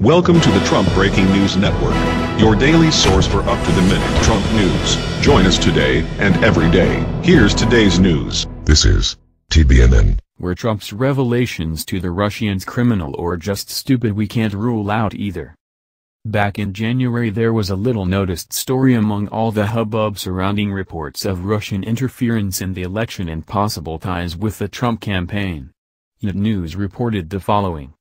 Welcome to the Trump Breaking News Network, your daily source for up-to-the-minute Trump news. Join us today and every day. Here's today's news. This is TBNN. Were Trump's revelations to the Russians criminal or just stupid? We can't rule out either. Back in January there was a little noticed story among all the hubbub surrounding reports of Russian interference in the election and possible ties with the Trump campaign. YnetNews reported the following.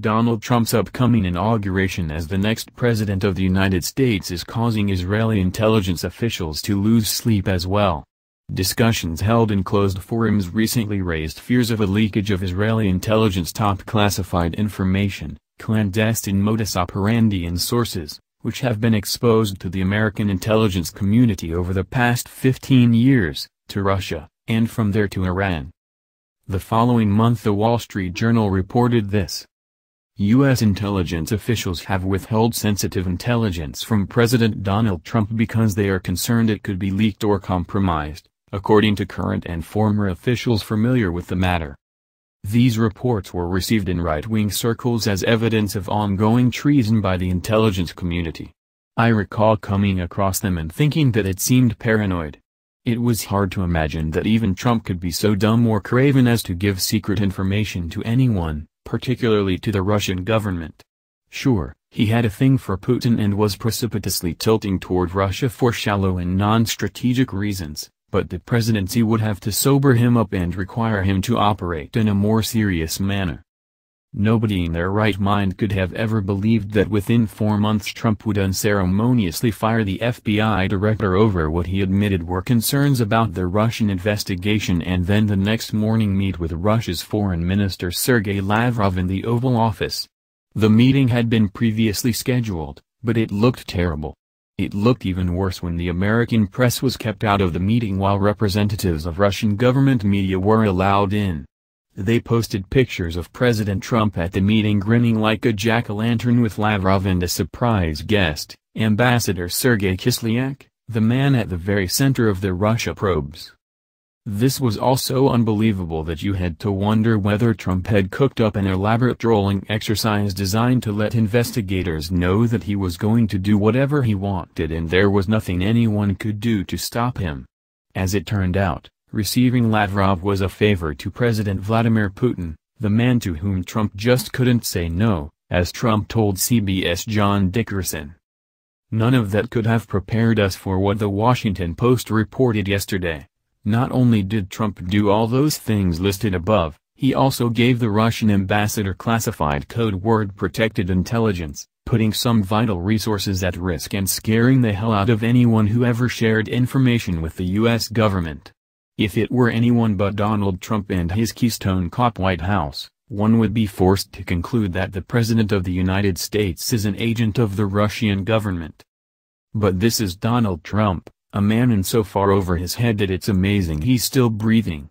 Donald Trump's upcoming inauguration as the next president of the United States is causing Israeli intelligence officials to lose sleep as well. Discussions held in closed forums recently raised fears of a leakage of Israeli intelligence top classified information, clandestine modus operandi and sources, which have been exposed to the American intelligence community over the past 15 years, to Russia, and from there to Iran. The following month the Wall Street Journal reported this. U.S. intelligence officials have withheld sensitive intelligence from President Donald Trump because they are concerned it could be leaked or compromised, according to current and former officials familiar with the matter. These reports were received in right-wing circles as evidence of ongoing treason by the intelligence community. I recall coming across them and thinking that it seemed paranoid. It was hard to imagine that even Trump could be so dumb or craven as to give secret information to anyone, particularly to the Russian government. Sure, he had a thing for Putin and was precipitously tilting toward Russia for shallow and non-strategic reasons, but the presidency would have to sober him up and require him to operate in a more serious manner. Nobody in their right mind could have ever believed that within 4 months Trump would unceremoniously fire the FBI director over what he admitted were concerns about the Russian investigation and then the next morning meet with Russia's Foreign Minister Sergei Lavrov in the Oval Office. The meeting had been previously scheduled, but it looked terrible. It looked even worse when the American press was kept out of the meeting while representatives of Russian government media were allowed in. They posted pictures of President Trump at the meeting grinning like a jack-o'-lantern with Lavrov and a surprise guest, Ambassador Sergei Kislyak, the man at the very center of the Russia probes. This was all so unbelievable that you had to wonder whether Trump had cooked up an elaborate trolling exercise designed to let investigators know that he was going to do whatever he wanted and there was nothing anyone could do to stop him. As it turned out, receiving Lavrov was a favor to President Vladimir Putin, the man to whom Trump just couldn't say no, as Trump told CBS John Dickerson. None of that could have prepared us for what the Washington Post reported yesterday. Not only did Trump do all those things listed above, he also gave the Russian ambassador classified code word protected intelligence, putting some vital resources at risk and scaring the hell out of anyone who ever shared information with the U.S. government. If it were anyone but Donald Trump and his Keystone Cop White House, one would be forced to conclude that the President of the United States is an agent of the Russian government. But this is Donald Trump, a man in so far over his head that it's amazing he's still breathing.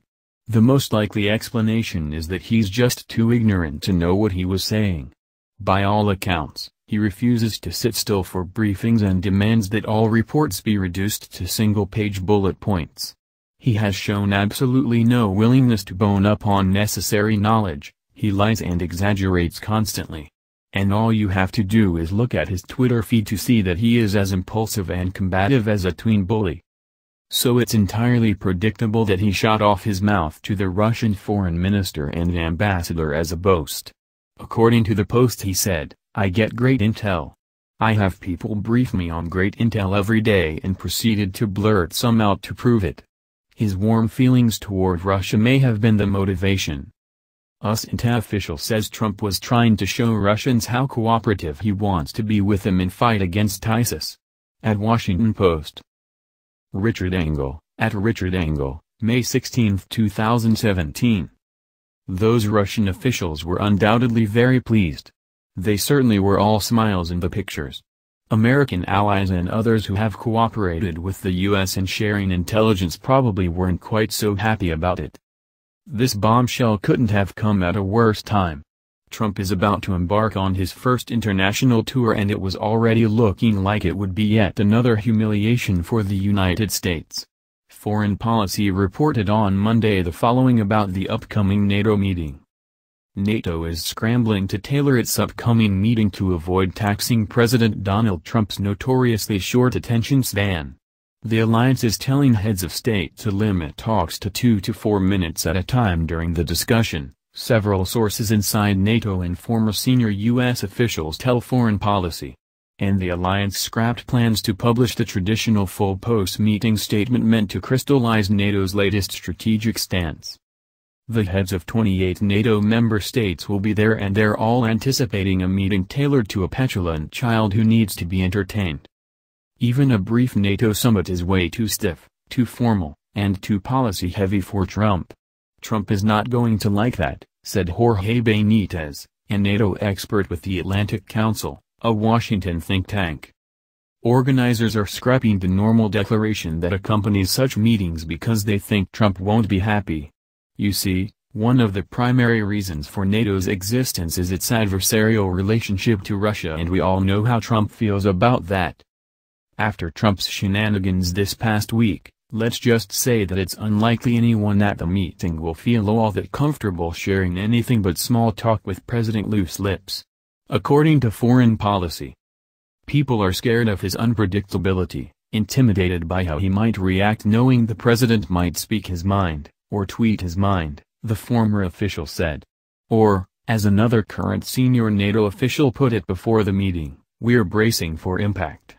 The most likely explanation is that he's just too ignorant to know what he was saying. By all accounts, he refuses to sit still for briefings and demands that all reports be reduced to single-page bullet points. He has shown absolutely no willingness to bone up on necessary knowledge, he lies and exaggerates constantly. And all you have to do is look at his Twitter feed to see that he is as impulsive and combative as a tween bully. So it's entirely predictable that he shot off his mouth to the Russian foreign minister and ambassador as a boast. According to the Post he said, "I get great intel. I have people brief me on great intel every day," and proceeded to blurt some out to prove it. His warm feelings toward Russia may have been the motivation. US intel official says Trump was trying to show Russians how cooperative he wants to be with them in fight against ISIS. At Washington Post. Richard Engel, at Richard Engel, May 16, 2017. Those Russian officials were undoubtedly very pleased. They certainly were all smiles in the pictures. American allies and others who have cooperated with the U.S. in sharing intelligence probably weren't quite so happy about it. This bombshell couldn't have come at a worse time. Trump is about to embark on his first international tour and it was already looking like it would be yet another humiliation for the United States. Foreign Policy reported on Monday the following about the upcoming NATO meeting. NATO is scrambling to tailor its upcoming meeting to avoid taxing President Donald Trump's notoriously short attention span. The alliance is telling heads of state to limit talks to 2 to 4 minutes at a time during the discussion, several sources inside NATO and former senior U.S. officials tell Foreign Policy. And the alliance scrapped plans to publish the traditional full post-meeting statement meant to crystallize NATO's latest strategic stance. The heads of 28 NATO member states will be there, and they're all anticipating a meeting tailored to a petulant child who needs to be entertained. Even a brief NATO summit is way too stiff, too formal, and too policy-heavy for Trump. Trump is not going to like that, said Jorge Benitez, a NATO expert with the Atlantic Council, a Washington think tank. Organizers are scrapping the normal declaration that accompanies such meetings because they think Trump won't be happy. You see, one of the primary reasons for NATO's existence is its adversarial relationship to Russia, and we all know how Trump feels about that. After Trump's shenanigans this past week, let's just say that it's unlikely anyone at the meeting will feel all that comfortable sharing anything but small talk with President Loose Lips. According to Foreign Policy, people are scared of his unpredictability, intimidated by how he might react knowing the president might speak his mind, or tweet his mind, the former official said. Or, as another current senior NATO official put it before the meeting, we're bracing for impact.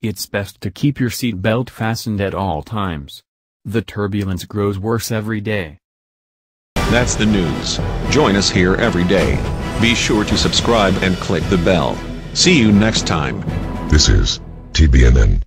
It's best to keep your seatbelt fastened at all times. The turbulence grows worse every day. That's the news. Join us here every day. Be sure to subscribe and click the bell. See you next time. This is TBNN.